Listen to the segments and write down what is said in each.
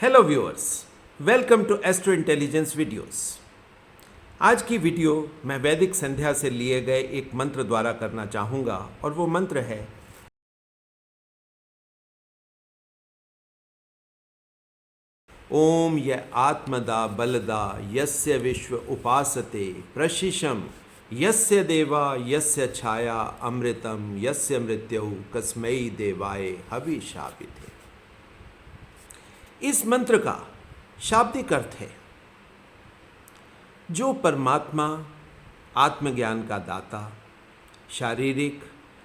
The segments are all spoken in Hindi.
Hello viewers, welcome to Astro Intelligence videos. आज की वीडियो मैं वैदिक संध्या से लिए गए एक मंत्र द्वारा करना चाहूँगा और वो मंत्र है ओम य आत्मदा बलदा यस्य विश्व उपासते प्रशिशम यस्य देवा यस्य छाया अमृतम यस्य मृत्यु कस्मै देवाय हविषापिते। इस मंत्र का शाब्दिक अर्थ है जो परमात्मा आत्मज्ञान का दाता, शारीरिक,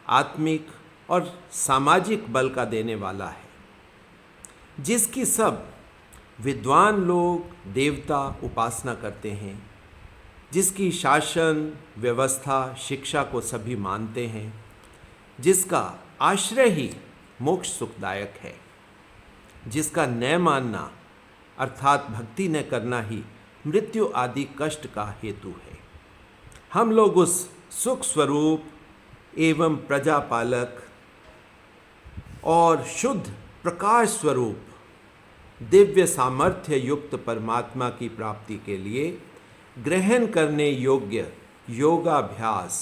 आत्मिक और सामाजिक बल का देने वाला है, जिसकी सब विद्वान लोग देवता उपासना करते हैं, जिसकी शासन व्यवस्था शिक्षा को सभी मानते हैं, जिसका आश्रय ही मोक्ष सुखदायक है, जिसका न मानना अर्थात भक्ति न करना ही मृत्यु आदि कष्ट का हेतु है। हम लोग उस सुख स्वरूप एवं प्रजापालक और शुद्ध प्रकाश स्वरूप दिव्य सामर्थ्य युक्त परमात्मा की प्राप्ति के लिए ग्रहण करने योग्य योगाभ्यास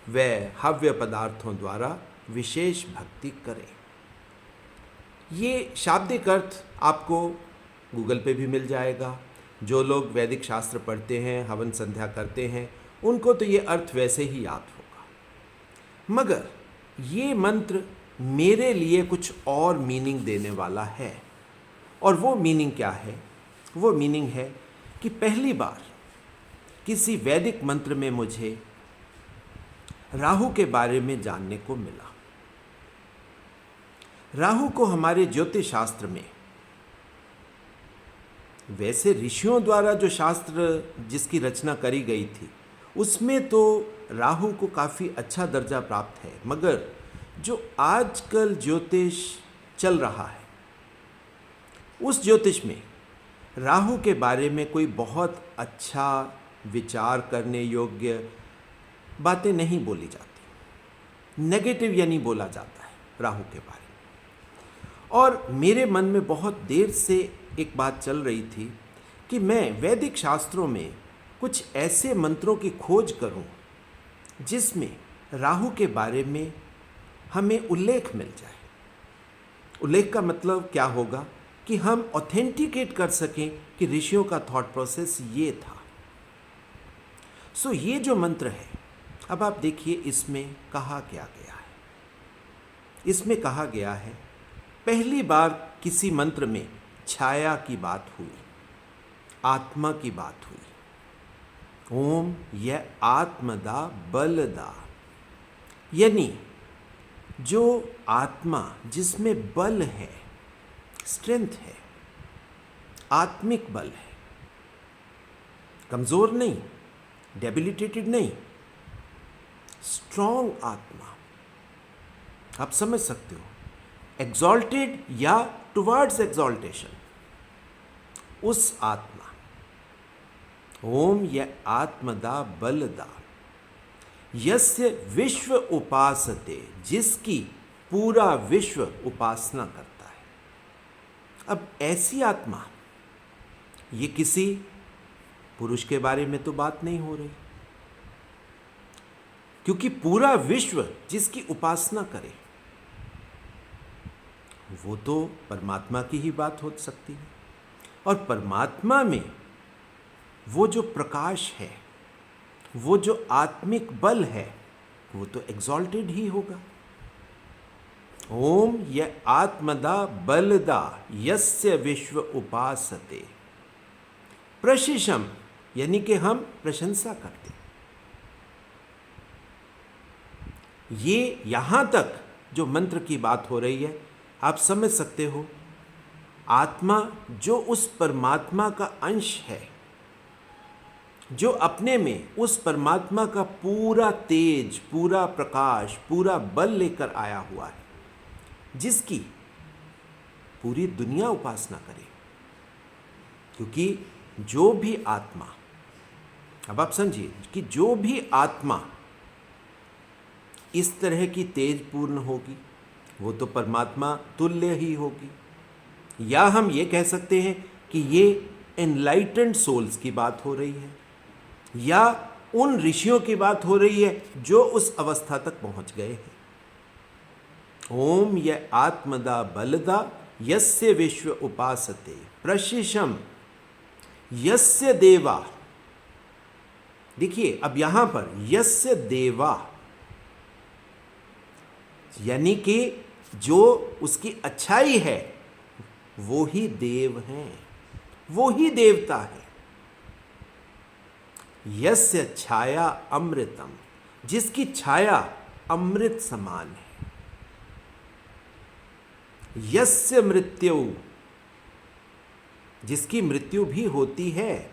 व हव्य पदार्थों द्वारा विशेष भक्ति करें। ये शाब्दिक अर्थ आपको गूगल पे भी मिल जाएगा। जो लोग वैदिक शास्त्र पढ़ते हैं, हवन संध्या करते हैं, उनको तो ये अर्थ वैसे ही याद होगा, मगर ये मंत्र मेरे लिए कुछ और मीनिंग देने वाला है। और वो मीनिंग क्या है? वो मीनिंग है कि पहली बार किसी वैदिक मंत्र में मुझे राहु के बारे में जानने को मिला। राहु को हमारे ज्योतिष शास्त्र में, वैसे ऋषियों द्वारा जो शास्त्र जिसकी रचना करी गई थी उसमें तो राहु को काफ़ी अच्छा दर्जा प्राप्त है, मगर जो आजकल ज्योतिष चल रहा है उस ज्योतिष में राहु के बारे में कोई बहुत अच्छा विचार करने योग्य बातें नहीं बोली जाती, नेगेटिव यानी बोला जाता है राहु के बारे में। और मेरे मन में बहुत देर से एक बात चल रही थी कि मैं वैदिक शास्त्रों में कुछ ऐसे मंत्रों की खोज करूं जिसमें राहु के बारे में हमें उल्लेख मिल जाए। उल्लेख का मतलब क्या होगा कि हम ऑथेंटिकेट कर सकें कि ऋषियों का थॉट प्रोसेस ये था। सो ये जो मंत्र है, अब आप देखिए इसमें कहा क्या गया है। इसमें कहा गया है, पहली बार किसी मंत्र में छाया की बात हुई, आत्मा की बात हुई। ओम यह आत्मदा बलदा, यानी जो आत्मा जिसमें बल है, स्ट्रेंथ है, आत्मिक बल है, कमजोर नहीं, डेबिलिटेटेड नहीं, स्ट्रॉन्ग आत्मा। आप समझ सकते हो, एग्जॉल्टेड या टुवर्ड्स एग्जॉल्टेशन, उस आत्मा। ओम यह आत्मदा बलदा यस्य विश्व उपासते, जिसकी पूरा विश्व उपासना करता है। अब ऐसी आत्मा, ये किसी पुरुष के बारे में तो बात नहीं हो रही, क्योंकि पूरा विश्व जिसकी उपासना करे वो तो परमात्मा की ही बात हो सकती है। और परमात्मा में वो जो प्रकाश है, वो जो आत्मिक बल है, वो तो एग्जॉल्टेड ही होगा। ओम यह आत्मदा बलदा यस्य विश्व उपासते प्रशिशम, यानी कि हम प्रशंसा करते। ये यहां तक जो मंत्र की बात हो रही है, आप समझ सकते हो, आत्मा जो उस परमात्मा का अंश है, जो अपने में उस परमात्मा का पूरा तेज, पूरा प्रकाश, पूरा बल लेकर आया हुआ है, जिसकी पूरी दुनिया उपासना करे। क्योंकि जो भी आत्मा, अब आप समझिए कि जो भी आत्मा इस तरह की तेज पूर्ण होगी वो तो परमात्मा तुल्य ही होगी। या हम ये कह सकते हैं कि ये एनलाइटेंड सोल्स की बात हो रही है, या उन ऋषियों की बात हो रही है जो उस अवस्था तक पहुंच गए हैं। ओम य आत्मदा बलदा यस्य विश्व उपासते प्रशिशम यस्य देवा। देखिए अब यहां पर यस्य देवा यानी कि जो उसकी अच्छाई है वो ही देव हैं, वो ही देवता है। यस्य छाया अमृतम, जिसकी छाया अमृत समान है। यस्य मृत्यु, जिसकी मृत्यु भी होती है।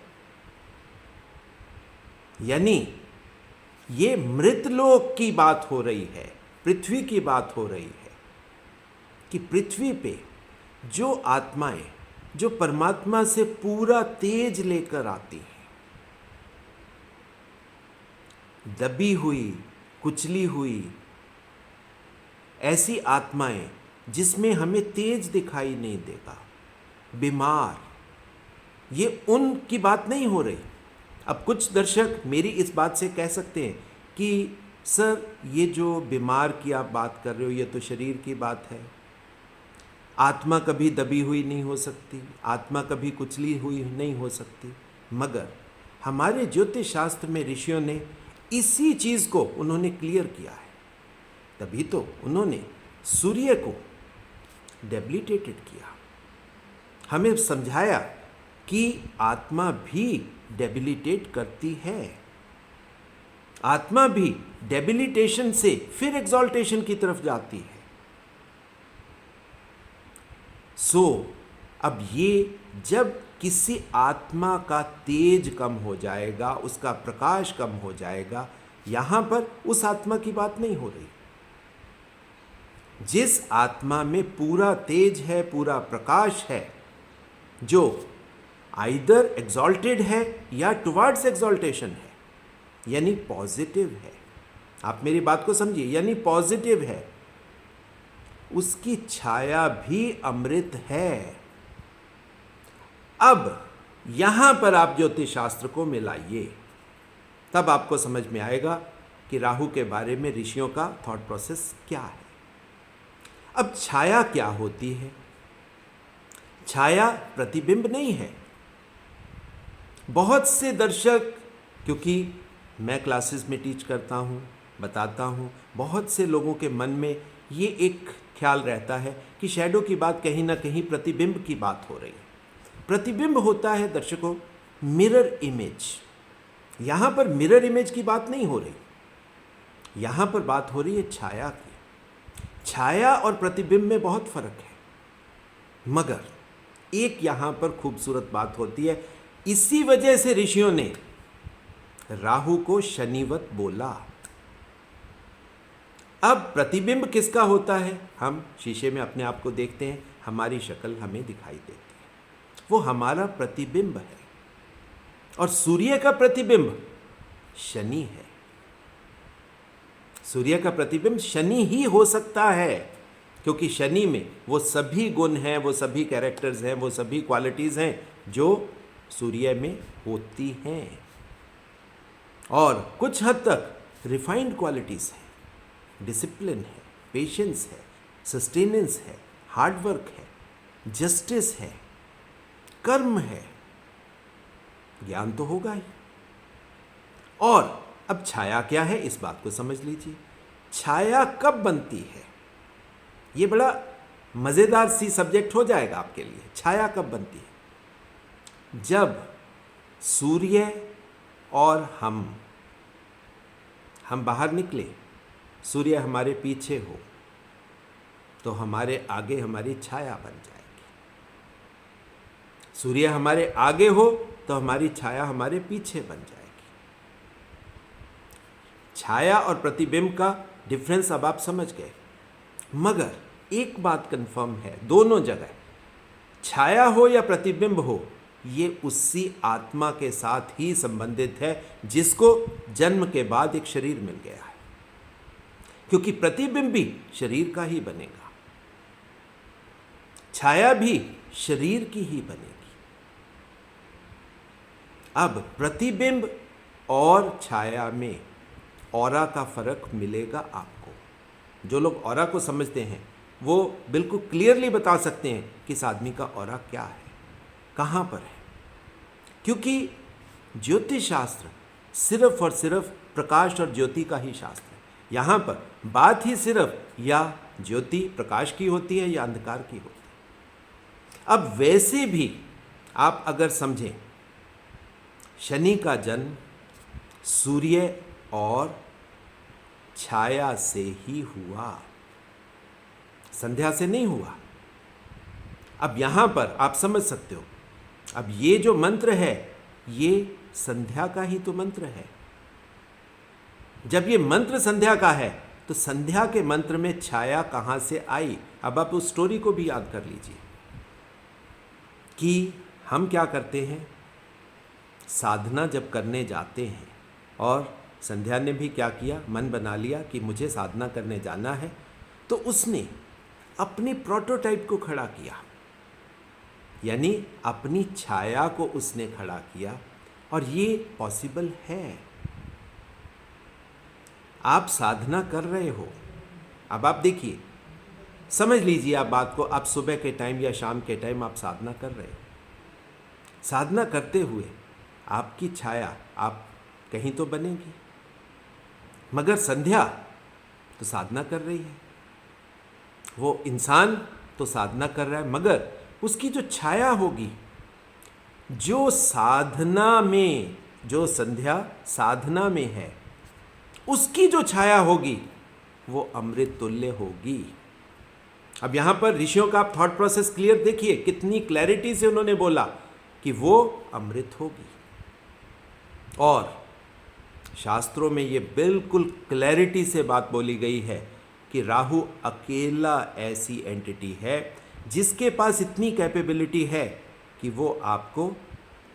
यानी ये मृतलोक की बात हो रही है, पृथ्वी की बात हो रही है कि पृथ्वी पे जो आत्माएं जो परमात्मा से पूरा तेज लेकर आती हैं, दबी हुई, कुचली हुई ऐसी आत्माएं जिसमें हमें तेज दिखाई नहीं देगा, बीमार, ये उनकी बात नहीं हो रही। अब कुछ दर्शक मेरी इस बात से कह सकते हैं कि सर ये जो बीमार की आप बात कर रहे हो ये तो शरीर की बात है, आत्मा कभी दबी हुई नहीं हो सकती, आत्मा कभी कुचली हुई नहीं हो सकती। मगर हमारे ज्योतिष शास्त्र में ऋषियों ने इसी चीज़ को उन्होंने क्लियर किया है, तभी तो उन्होंने सूर्य को डेबिलिटेटेड किया, हमें समझाया कि आत्मा भी डेबिलिटेट करती है, आत्मा भी डेबिलिटेशन से फिर एक्सॉल्टेशन की तरफ जाती है। अब ये जब किसी आत्मा का तेज कम हो जाएगा, उसका प्रकाश कम हो जाएगा, यहां पर उस आत्मा की बात नहीं हो रही। जिस आत्मा में पूरा तेज है, पूरा प्रकाश है, जो आइदर एक्सॉल्टेड है या टुवर्ड्स एक्सॉल्टेशन है, यानी पॉजिटिव है, आप मेरी बात को समझिए, यानी पॉजिटिव है, उसकी छाया भी अमृत है। अब यहां पर आप ज्योतिष शास्त्र को मिलाइए, तब आपको समझ में आएगा कि राहु के बारे में ऋषियों का थॉट प्रोसेस क्या है। अब छाया क्या होती है? छाया प्रतिबिंब नहीं है। बहुत से दर्शक, क्योंकि मैं क्लासेस में टीच करता हूं, बताता हूं, बहुत से लोगों के मन में ये एक ख्याल रहता है कि शैडो की बात कहीं ना कहीं प्रतिबिंब की बात हो रही है। प्रतिबिंब होता है दर्शकों मिरर इमेज। यहां पर मिरर इमेज की बात नहीं हो रही, यहां पर बात हो रही है छाया की। छाया और प्रतिबिंब में बहुत फर्क है, मगर एक यहां पर खूबसूरत बात होती है। इसी वजह से ऋषियों ने राहु को शनिवत बोला। अब प्रतिबिंब किसका होता है? हम शीशे में अपने आप को देखते हैं, हमारी शक्ल हमें दिखाई देती है, वो हमारा प्रतिबिंब है। और सूर्य का प्रतिबिंब शनि है। सूर्य का प्रतिबिंब शनि ही हो सकता है, क्योंकि शनि में वो सभी गुण हैं, वो सभी कैरेक्टर्स हैं, वो सभी क्वालिटीज़ हैं जो सूर्य में होती हैं, और कुछ हद तक रिफाइंड क्वालिटीज़ हैं। डिसिप्लिन है, पेशेंस है, सस्टेनेंस है, हार्डवर्क है, जस्टिस है, कर्म है, ज्ञान तो होगा ही। और अब छाया क्या है, इस बात को समझ लीजिए। छाया कब बनती है? ये बड़ा मज़ेदार सी सब्जेक्ट हो जाएगा आपके लिए। छाया कब बनती है? जब सूर्य और हम बाहर निकले, सूर्य हमारे पीछे हो, तो हमारे आगे हमारी छाया बन जाएगी। सूर्य हमारे आगे हो तो हमारी छाया हमारे पीछे बन जाएगी। छाया और प्रतिबिंब का डिफरेंस अब आप समझ गए। मगर एक बात कंफर्म है, दोनों जगह छाया हो या प्रतिबिंब हो, ये उसी आत्मा के साथ ही संबंधित है जिसको जन्म के बाद एक शरीर मिल गया है, क्योंकि प्रतिबिंब भी शरीर का ही बनेगा, छाया भी शरीर की ही बनेगी। अब प्रतिबिंब और छाया में ऑरा का फर्क मिलेगा आपको। जो लोग ऑरा को समझते हैं वो बिल्कुल क्लियरली बता सकते हैं कि इस आदमी का ऑरा क्या है, कहाँ पर है। क्योंकि ज्योतिष शास्त्र सिर्फ और सिर्फ प्रकाश और ज्योति का ही शास्त्र है। यहाँ पर बात ही सिर्फ या ज्योति प्रकाश की होती है या अंधकार की होती है। अब वैसे भी आप अगर समझें, शनि का जन्म सूर्य और छाया से ही हुआ, संध्या से नहीं हुआ। अब यहां पर आप समझ सकते हो, अब ये जो मंत्र है ये संध्या का ही तो मंत्र है। जब ये मंत्र संध्या का है तो संध्या के मंत्र में छाया कहां से आई। अब आप उस स्टोरी को भी याद कर लीजिए कि हम क्या करते हैं, साधना जब करने जाते हैं, और संध्या ने भी क्या किया, मन बना लिया कि मुझे साधना करने जाना है, तो उसने अपनी प्रोटोटाइप को खड़ा किया, यानी अपनी छाया को उसने खड़ा किया। और ये पॉसिबल है। आप साधना कर रहे हो, अब आप देखिए, समझ लीजिए आप बात को, आप सुबह के टाइम या शाम के टाइम आप साधना कर रहे हो। साधना करते हुए आपकी छाया आप कहीं तो बनेगी, मगर संध्या तो साधना कर रही है, वो इंसान तो साधना कर रहा है, मगर उसकी जो छाया होगी, जो साधना में, जो संध्या साधना में है, उसकी जो छाया होगी वो अमृत तुल्य होगी। अब यहां पर ऋषियों का आप थॉट प्रोसेस क्लियर देखिए, कितनी क्लैरिटी से उन्होंने बोला कि वो अमृत होगी। और शास्त्रों में ये बिल्कुल क्लैरिटी से बात बोली गई है कि राहु अकेला ऐसी एंटिटी है जिसके पास इतनी कैपेबिलिटी है कि वो आपको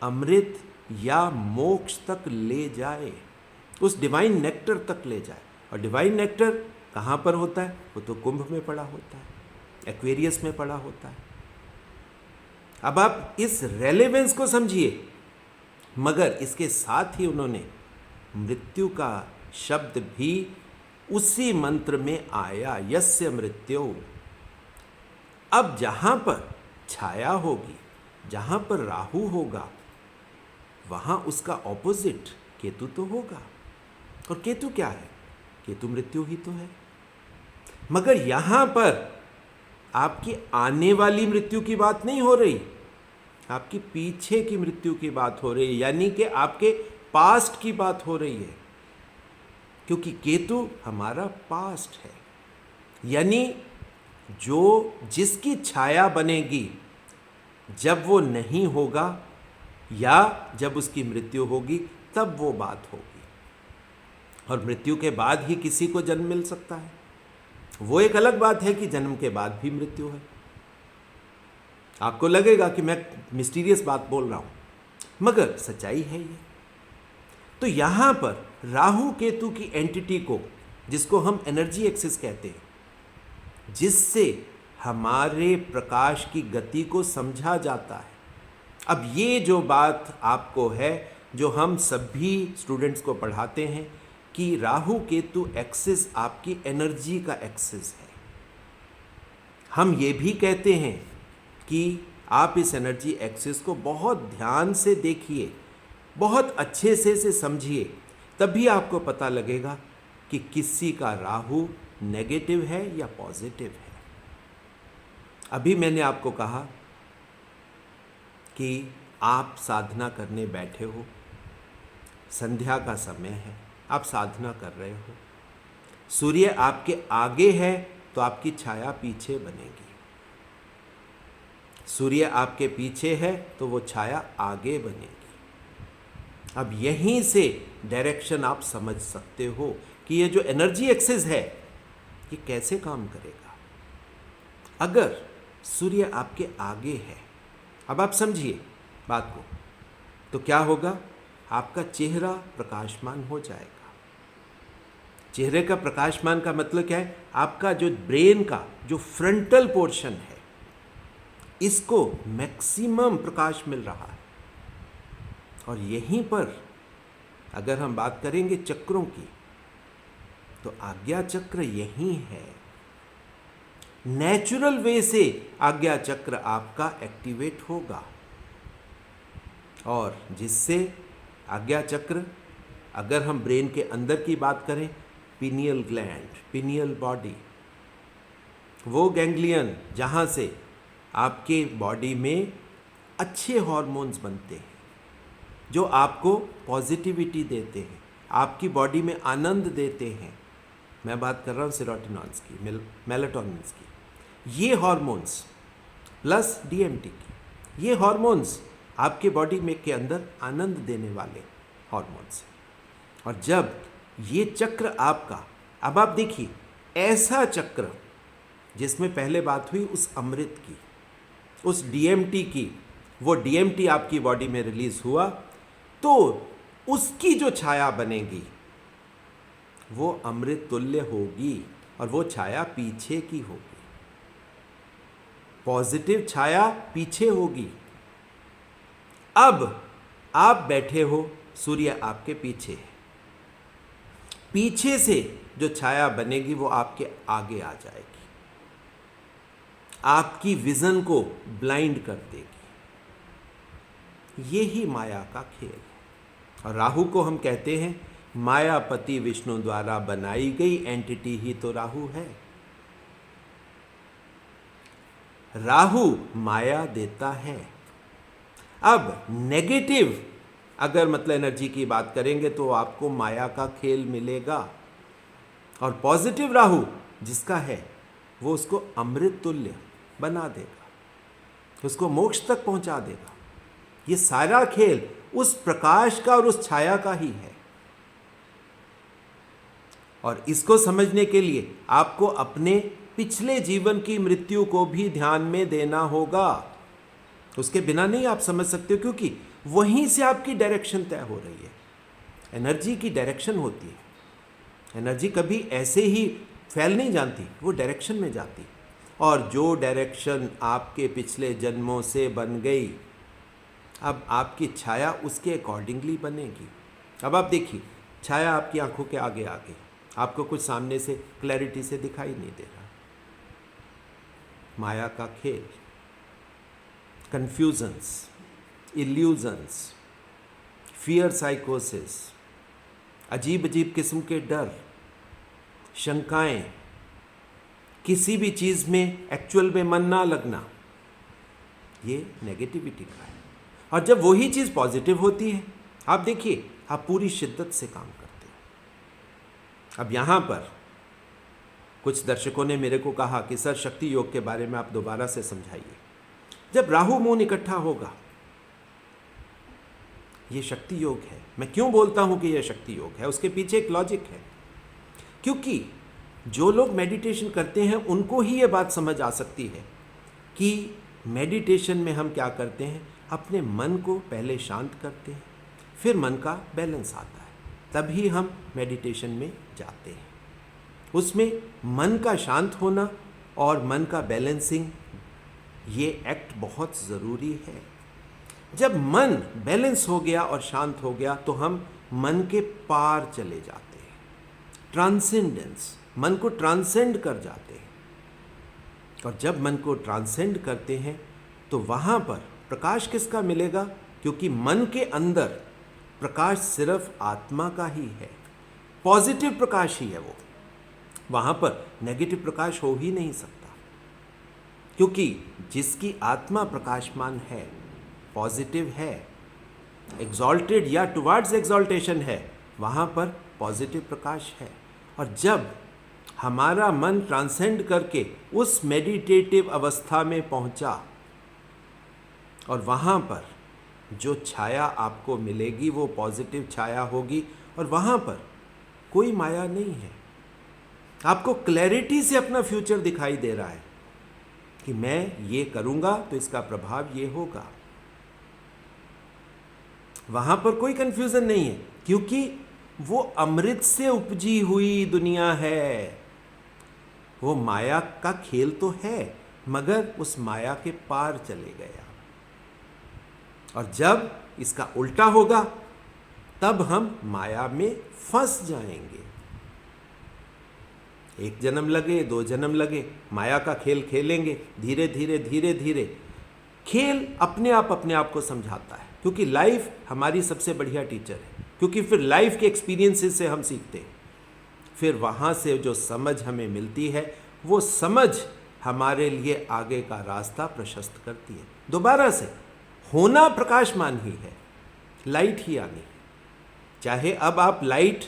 अमृत या मोक्ष तक ले जाए, उस डिवाइन नेक्टर तक ले जाए। और डिवाइन नेक्टर कहाँ पर होता है, वो तो कुंभ में पड़ा होता है, एक्वेरियस में पड़ा होता है। अब आप इस रेलेवेंस को समझिए, मगर इसके साथ ही उन्होंने मृत्यु का शब्द भी उसी मंत्र में आया, यस्य मृत्यु। अब जहां पर छाया होगी, जहां पर राहु होगा, वहां उसका ऑपोजिट केतु तो होगा। और केतु क्या है, केतु मृत्यु ही तो है। मगर यहां पर आपकी आने वाली मृत्यु की बात नहीं हो रही, आपकी पीछे की मृत्यु की बात हो रही है, यानी कि आपके पास्ट की बात हो रही है। क्योंकि केतु हमारा पास्ट है, यानी जो जिसकी छाया बनेगी जब वो नहीं होगा या जब उसकी मृत्यु होगी, तब वो बात होगी। और मृत्यु के बाद ही किसी को जन्म मिल सकता है। वो एक अलग बात है कि जन्म के बाद भी मृत्यु है। आपको लगेगा कि मैं मिस्टीरियस बात बोल रहा हूं, मगर सच्चाई है ये। तो यहां पर राहु केतु की एंटिटी को, जिसको हम एनर्जी एक्सिस कहते हैं, जिससे हमारे प्रकाश की गति को समझा जाता है। अब ये जो बात आपको है, जो हम सभी स्टूडेंट्स को पढ़ाते हैं कि राहु केतु एक्सिस आपकी एनर्जी का एक्सिस है। हम ये भी कहते हैं कि आप इस एनर्जी एक्सिस को बहुत ध्यान से देखिए, बहुत अच्छे से समझिए, तभी आपको पता लगेगा कि किसी का राहु नेगेटिव है या पॉजिटिव है। अभी मैंने आपको कहा कि आप साधना करने बैठे हो, संध्या का समय है, आप साधना कर रहे हो, सूर्य आपके आगे है तो आपकी छाया पीछे बनेगी, सूर्य आपके पीछे है तो वो छाया आगे बनेगी। अब यहीं से डायरेक्शन आप समझ सकते हो कि ये जो एनर्जी एक्सिस है ये कैसे काम करेगा। अगर सूर्य आपके आगे है, अब आप समझिए बात को, तो क्या होगा, आपका चेहरा प्रकाशमान हो जाएगा। चेहरे का प्रकाशमान का मतलब क्या है, आपका जो ब्रेन का जो फ्रंटल पोर्शन है इसको मैक्सिमम प्रकाश मिल रहा है। और यहीं पर अगर हम बात करेंगे चक्रों की, तो आज्ञा चक्र यही है। नेचुरल वे से आज्ञा चक्र आपका एक्टिवेट होगा, और जिससे आज्ञा चक्र, अगर हम ब्रेन के अंदर की बात करें, पिनियल ग्लैंड, पिनियल बॉडी, वो गैंग्लियन जहाँ से आपके बॉडी में अच्छे हार्मोन्स बनते हैं जो आपको पॉजिटिविटी देते हैं, आपकी बॉडी में आनंद देते हैं। मैं बात कर रहा हूँ सेरोटोनिन्स की, मेलाटोनिन्स की। ये हार्मोन्स प्लस डीएमटी की, ये हार्मोन्स आपके बॉडी में के अंदर आनंद देने वाले हार्मोन्स हैं। और जब ये चक्र आपका, अब आप देखिए, ऐसा चक्र जिसमें पहले बात हुई उस अमृत की, उस डीएमटी की, वो डीएमटी आपकी बॉडी में रिलीज हुआ तो उसकी जो छाया बनेगी वो अमृत तुल्य होगी, और वो छाया पीछे की होगी, पॉजिटिव छाया पीछे होगी। अब आप बैठे हो, सूर्य आपके पीछे है, पीछे से जो छाया बनेगी वो आपके आगे आ जाएगी, आपकी विजन को ब्लाइंड कर देगी। ये ही माया का खेल है। और राहु को हम कहते हैं मायापति विष्णु द्वारा बनाई गई एंटिटी ही तो राहु है। राहु माया देता है। अब नेगेटिव अगर मतलब एनर्जी की बात करेंगे तो आपको माया का खेल मिलेगा, और पॉजिटिव राहु जिसका है वो उसको अमृत तुल्य बना देगा, उसको मोक्ष तक पहुंचा देगा। ये सारा खेल उस प्रकाश का और उस छाया का ही है। और इसको समझने के लिए आपको अपने पिछले जीवन की मृत्यु को भी ध्यान में देना होगा। उसके बिना नहीं आप समझ सकते हो, क्योंकि वहीं से आपकी डायरेक्शन तय हो रही है। एनर्जी की डायरेक्शन होती है। एनर्जी कभी ऐसे ही फैल नहीं जानती, वो डायरेक्शन में जाती। और जो डायरेक्शन आपके पिछले जन्मों से बन गई, अब आपकी छाया उसके अकॉर्डिंगली बनेगी। अब आप देखिए, छाया आपकी आंखों के आगे आगे, आपको कुछ सामने से क्लैरिटी से दिखाई नहीं दे रहा। माया का खेल, कंफ्यूजन्स, इल्यूजन्स, फियर साइकोसिस, अजीब अजीब किस्म के डर, शंकाएं, किसी भी चीज़ में एक्चुअल में मन ना लगना, ये नेगेटिविटी का है। और जब वही चीज़ पॉजिटिव होती है, आप देखिए, आप पूरी शिद्दत से काम करते हो। अब यहाँ पर कुछ दर्शकों ने मेरे को कहा कि सर शक्ति योग के बारे में आप दोबारा से समझाइए। जब राहु मून इकट्ठा होगा, ये शक्ति योग है। मैं क्यों बोलता हूँ कि यह शक्ति योग है, उसके पीछे एक लॉजिक है। क्योंकि जो लोग मेडिटेशन करते हैं उनको ही ये बात समझ आ सकती है कि मेडिटेशन में हम क्या करते हैं, अपने मन को पहले शांत करते हैं, फिर मन का बैलेंस आता है, तभी हम मेडिटेशन में जाते हैं। उसमें मन का शांत होना और मन का बैलेंसिंग, ये एक्ट बहुत ज़रूरी है। जब मन बैलेंस हो गया और शांत हो गया तो हम मन के पार चले जाते हैं, ट्रांसेंडेंस, मन को ट्रांसेंड कर जाते हैं। और जब मन को ट्रांसेंड करते हैं तो वहाँ पर प्रकाश किसका मिलेगा, क्योंकि मन के अंदर प्रकाश सिर्फ आत्मा का ही है, पॉजिटिव प्रकाश ही है वो। वहाँ पर नेगेटिव प्रकाश हो ही नहीं सकता, क्योंकि जिसकी आत्मा प्रकाशमान है, पॉजिटिव है, एग्जॉल्टेड या टुवर्ड्स एग्जॉल्टेशन है, वहाँ पर पॉजिटिव प्रकाश है। और जब हमारा मन ट्रांसेंड करके उस मेडिटेटिव अवस्था में पहुंचा, और वहाँ पर जो छाया आपको मिलेगी वो पॉजिटिव छाया होगी, और वहाँ पर कोई माया नहीं है। आपको क्लैरिटी से अपना फ्यूचर दिखाई दे रहा है कि मैं ये करूँगा तो इसका प्रभाव ये होगा। वहाँ पर कोई कन्फ्यूज़न नहीं है, क्योंकि वो अमृत से उपजी हुई दुनिया है। वो माया का खेल तो है, मगर उस माया के पार चले गया। और जब इसका उल्टा होगा तब हम माया में फंस जाएंगे। एक जन्म लगे, 2 जन्म लगे, माया का खेल खेलेंगे, धीरे धीरे धीरे धीरे खेल अपने आप को समझाता है, क्योंकि लाइफ हमारी सबसे बढ़िया टीचर है, क्योंकि फिर लाइफ के एक्सपीरियंसेस से हम सीखते हैं। फिर वहाँ से जो समझ हमें मिलती है वो समझ हमारे लिए आगे का रास्ता प्रशस्त करती है। दोबारा से होना प्रकाशमान ही है, लाइट ही आनी है। चाहे अब आप लाइट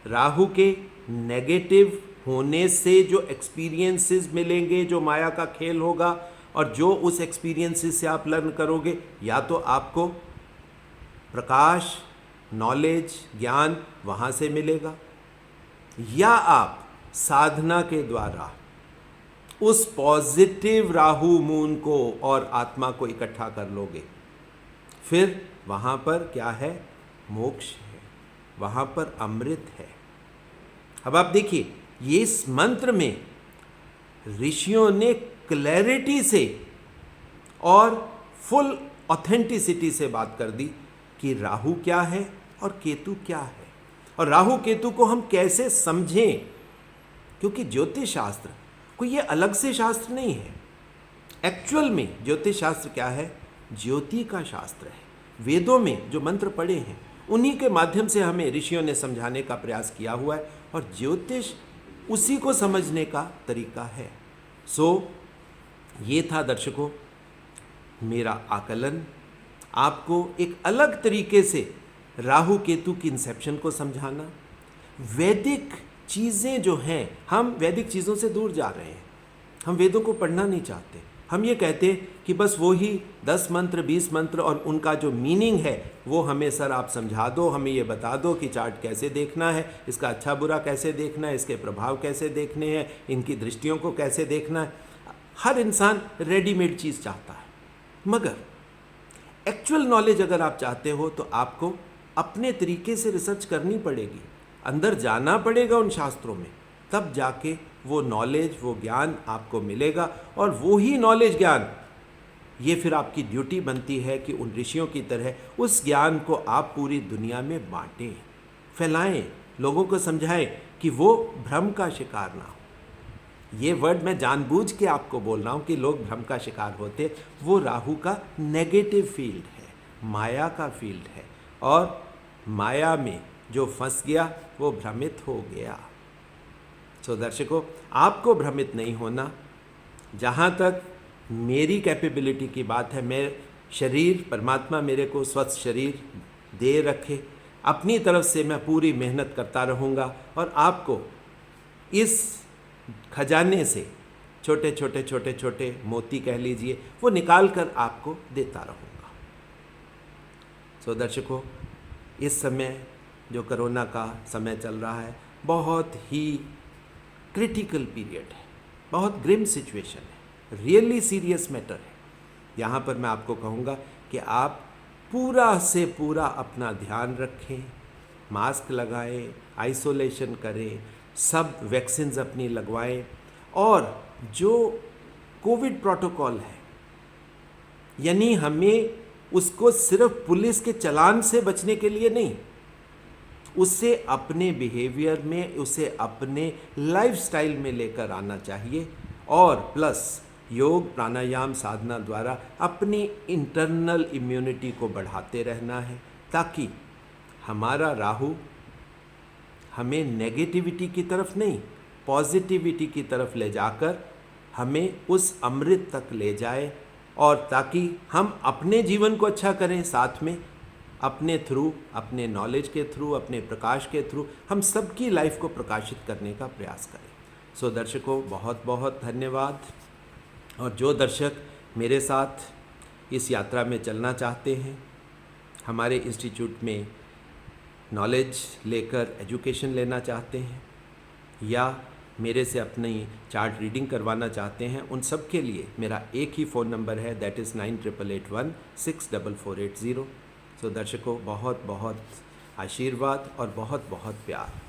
राहु के नेगेटिव होने से जो एक्सपीरियंसेस मिलेंगे, जो माया का खेल होगा और जो उस एक्सपीरियंसेस से आप लर्न करोगे, या तो आपको प्रकाश, नॉलेज, ज्ञान वहाँ से मिलेगा, या आप साधना के द्वारा उस पॉजिटिव राहु मून को और आत्मा को इकट्ठा कर लोगे। फिर वहाँ पर क्या है? मोक्ष है, वहाँ पर अमृत है। अब आप देखिए, ये इस मंत्र में ऋषियों ने क्लैरिटी से और फुल ऑथेंटिसिटी से बात कर दी कि राहु क्या है और केतु क्या है, और राहु केतु को हम कैसे समझें। क्योंकि ज्योतिष शास्त्र कोई ये अलग से शास्त्र नहीं है। एक्चुअल में ज्योतिष शास्त्र क्या है? ज्योति का शास्त्र है। वेदों में जो मंत्र पढ़े हैं उन्हीं के माध्यम से हमें ऋषियों ने समझाने का प्रयास किया हुआ है, और ज्योतिष उसी को समझने का तरीका है। ये था दर्शकों मेरा आकलन, आपको एक अलग तरीके से राहु केतु की इंसेप्शन को समझाना। वैदिक चीज़ें जो हैं, हम वैदिक चीज़ों से दूर जा रहे हैं, हम वेदों को पढ़ना नहीं चाहते। हम ये कहते हैं कि बस वो ही 10 मंत्र 20 मंत्र और उनका जो मीनिंग है वो हमें सर आप समझा दो, हमें ये बता दो कि चार्ट कैसे देखना है, इसका अच्छा बुरा कैसे देखना है, इसके प्रभाव कैसे देखने हैं, इनकी दृष्टियों को कैसे देखना है। हर इंसान रेडीमेड चीज़ चाहता है, मगर एक्चुअल नॉलेज अगर आप चाहते हो तो आपको अपने तरीके से रिसर्च करनी पड़ेगी, अंदर जाना पड़ेगा उन शास्त्रों में, तब जाके वो नॉलेज, वो ज्ञान आपको मिलेगा। और वो ही नॉलेज, ज्ञान, ये फिर आपकी ड्यूटी बनती है कि उन ऋषियों की तरह उस ज्ञान को आप पूरी दुनिया में बांटें, फैलाएं, लोगों को समझाएं कि वो भ्रम का शिकार ना हो। ये वर्ड मैं जानबूझ के आपको बोल रहा हूँ कि लोग भ्रम का शिकार होते। वो राहु का नेगेटिव फील्ड है, माया का फील्ड है, और माया में जो फंस गया वो भ्रमित हो गया। दर्शकों, आपको भ्रमित नहीं होना। जहाँ तक मेरी कैपेबिलिटी की बात है, मैं शरीर, परमात्मा मेरे को स्वस्थ शरीर दे रखे, अपनी तरफ से मैं पूरी मेहनत करता रहूँगा और आपको इस खजाने से छोटे छोटे छोटे छोटे मोती कह लीजिए, वो निकाल कर आपको देता रहूँगा। दर्शकों, इस समय जो कोरोना का समय चल रहा है, बहुत ही क्रिटिकल पीरियड है, बहुत ग्रिम सिचुएशन है, रियली सीरियस मैटर है। यहाँ पर मैं आपको कहूँगा कि आप पूरा से पूरा अपना ध्यान रखें, मास्क लगाएं, आइसोलेशन करें, सब वैक्सीन्स अपनी लगवाएं, और जो कोविड प्रोटोकॉल है, यानी हमें उसको सिर्फ पुलिस के चालान से बचने के लिए नहीं, उसे अपने बिहेवियर में, उसे अपने लाइफस्टाइल में लेकर आना चाहिए, और प्लस योग, प्राणायाम, साधना द्वारा अपनी इंटरनल इम्यूनिटी को बढ़ाते रहना है, ताकि हमारा राहु हमें नेगेटिविटी की तरफ नहीं, पॉजिटिविटी की तरफ ले जाकर हमें उस अमृत तक ले जाए, और ताकि हम अपने जीवन को अच्छा करें, साथ में अपने थ्रू, अपने नॉलेज के थ्रू, अपने प्रकाश के थ्रू हम सबकी लाइफ को प्रकाशित करने का प्रयास करें। दर्शकों, बहुत बहुत धन्यवाद। और जो दर्शक मेरे साथ इस यात्रा में चलना चाहते हैं, हमारे इंस्टीट्यूट में नॉलेज लेकर एजुकेशन लेना चाहते हैं, या मेरे से अपनी चार्ट रीडिंग करवाना चाहते हैं, उन सब के लिए मेरा एक ही फ़ोन नंबर है, दैट इज़ 9881 64480। दर्शकों, बहुत बहुत आशीर्वाद और बहुत बहुत प्यार।